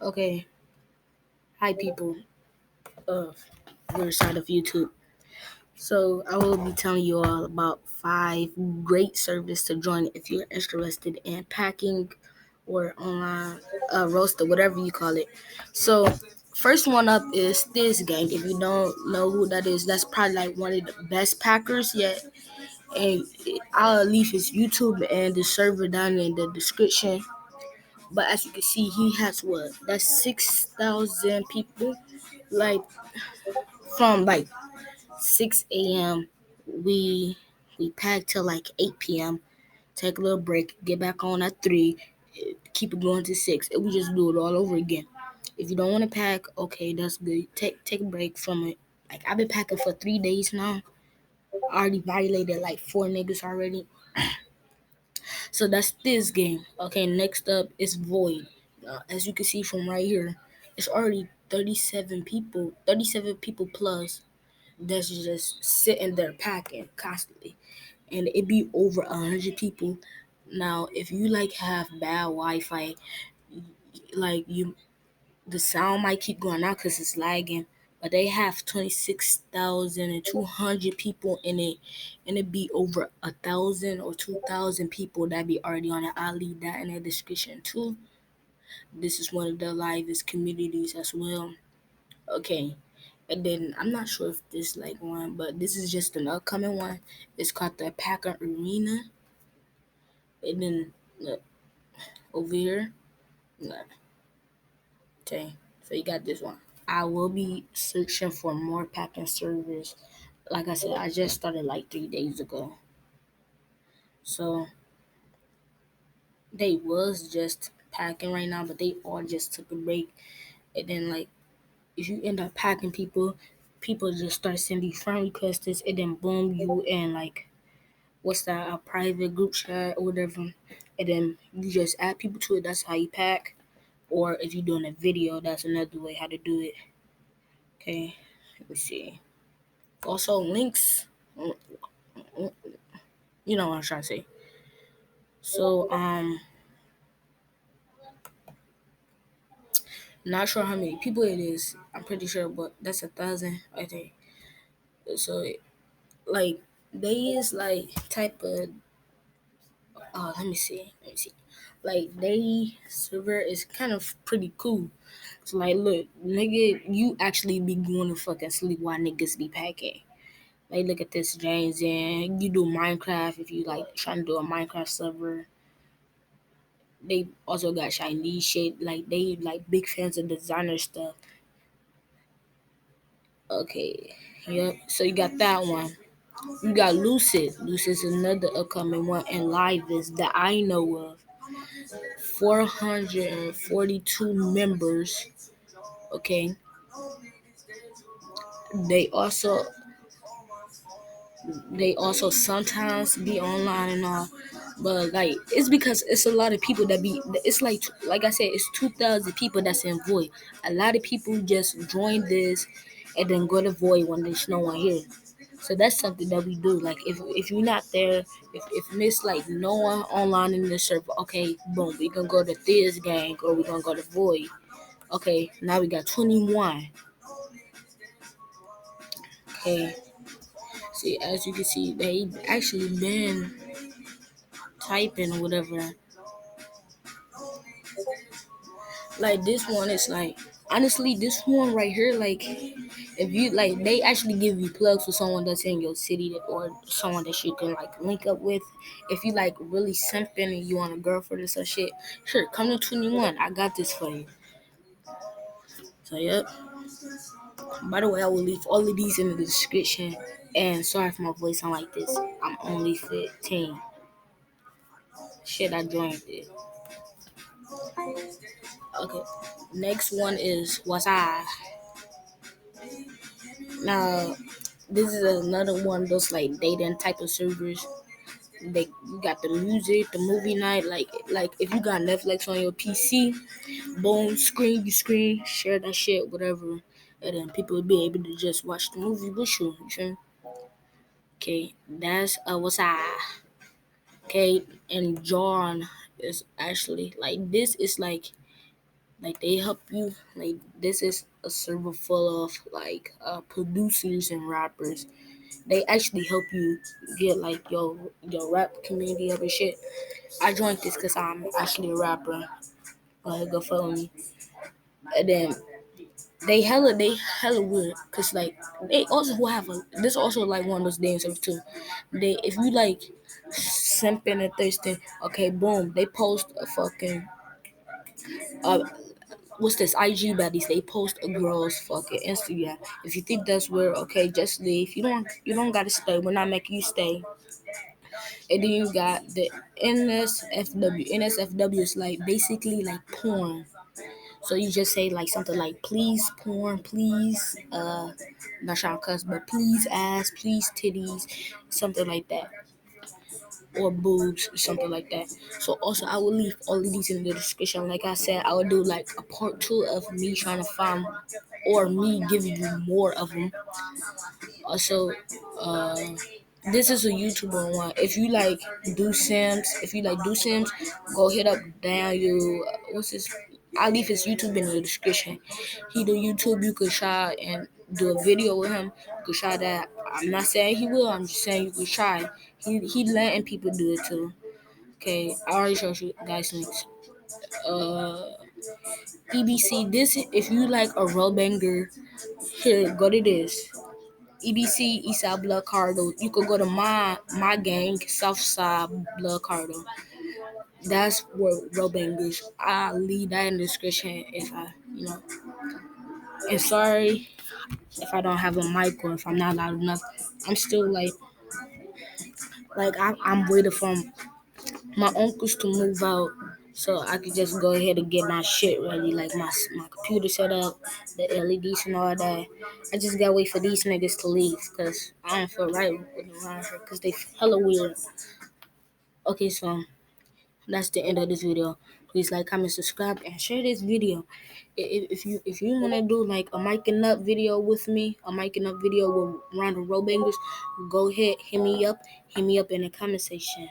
Okay, hi people of your side of YouTube. So I will be telling you all about 5 great services to join if you're interested in packing or online roaster, whatever you call it. So first one up is this gang. If you don't know who that is, that's probably like one of the best packers yet. And I'll leave his YouTube and the server down in the description. But as you can see, he has what? That's 6,000 people. Like from like 6 a.m. we we pack till like 8 p.m. Take a little break, get back on at 3, keep it going to 6, and we just do it all over again. If you don't want to pack, okay, that's good. Take a break from it. Like I've been packing for 3 days now. I already violated like 4 niggas already. So that's this game. Okay, next up is Void. As you can see from right here, it's already 37 people plus that's just sitting there packing constantly, and it be over 100 people. Now, if you like have bad Wi-Fi, like you, the sound might keep going out because it's lagging. But they have 26,200 people in it, and it be over 1,000 or 2,000 people that be already on it. I'll leave that in the description too. This is one of the livest communities as well. Okay, and then I'm not sure if this like one, but this is just an upcoming one. It's called the Packer Arena. And then look over here. Look, okay, so you got this one. I will be searching for more packing servers. Like I said, I just started like 3 days ago. So they was just packing right now, but they all just took a break. And then like if you end up packing people, people just start sending friend requests and then boom you in like what's that, a private group chat or whatever, and then you just add people to it. That's how you pack. Or if you're doing a video, that's another way how to do it. Okay, let me see. Also links, you know what I'm trying to say. So not sure how many people it is. I'm pretty sure, but that's 1,000, I think. So like they is like type of let me see. Like they server is kind of pretty cool. So like, look, nigga, you actually be going to fucking sleep while niggas be packing. Like, look at this, James, and you do Minecraft if you like trying to do a Minecraft server. They also got Chinese shit. Like they like big fans of designer stuff. Okay, yep. So you got that one. You got Lucid. Lucid's another upcoming one, and Livest that I know of. 442 members. Okay. They also they also sometimes be online and all, but like it's because it's a lot of people that be. It's like I said, it's 2,000 people that's in Void. A lot of people just join this and then go to Void when there's no one here. So that's something that we do. Like if you're not there, if miss like no one online in the server, okay, boom, we gonna go to this gang or we gonna go to Void. Okay, now we got 21. Okay, see, as you can see, they actually been typing or whatever. Like this one is like honestly, this one right here, like if you like, they actually give you plugs for someone that's in your city or someone that you can like link up with. If you like really simping and you want a girlfriend or some shit, sure, come to 21. I got this for you. So yep. By the way, I will leave all of these in the description. And sorry for my voice sound like this. I'm only 15. Shit, I joined it. Okay. Next one is what's I. Now, this is another one of those like dating type of servers. They you got the music, the movie night, like if you got Netflix on your PC, boom, screen, share that shit, whatever, and then people will be able to just watch the movie with you. You feel me? Okay, that's what's I. Okay, and John is actually like this is like Like they help you. Like this is a server full of like producers and rappers. They actually help you get like your rap community up and shit. I joined this because I'm actually a rapper. Go follow me. And then they hella weird because like they also have a this also like one of those dancers too. They if you like simping and thirsting, okay, boom, they post a fucking uh what's this IG baddies? They post a girl's fucking Instagram. If you think that's weird, okay, just leave. You don't gotta stay. We're not making you stay. And then you got the NSFW. NSFW is like basically like porn. So you just say like something like please porn, please not trying to cuss, but please ass, please titties, something like that. Or boobs, something like that. So also I will leave all of these in the description. Like I said, I will do like a part 2 of me trying to find or me giving you more of them. Also, this is a YouTuber one. If you like do Sims, go hit up Daniel. What's his? I'll leave his YouTube in the description. He do YouTube. You could try and do a video with him. You could try that. I'm not saying he will. I'm just saying you could try. He letting people do it too. Okay, I already showed you guys links. Uh, EBC. This if you like a real banger, here go to this. EBC Eastside Blood Cartel. You could go to my gang Southside Blood Cartel. That's where real bangers. I'll leave that in the description if I. And sorry if I don't have a mic or if I'm not loud enough. I'm still like I'm waiting for my uncles to move out so I could just go ahead and get my shit ready, like my computer set up, the LEDs and all that. I just gotta wait for these niggas to leave because I don't feel right with them around here because they hella weird. Okay, so that's the end of this video. Please like, comment, subscribe, and share this video. If you wanna do like a miking up video with me, a miking up video with Ronda Robangers, go ahead, hit me up in the comment section.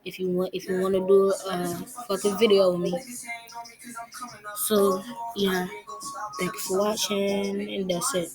If you want to do a fucking video with me. So yeah, thank you for watching, and that's it.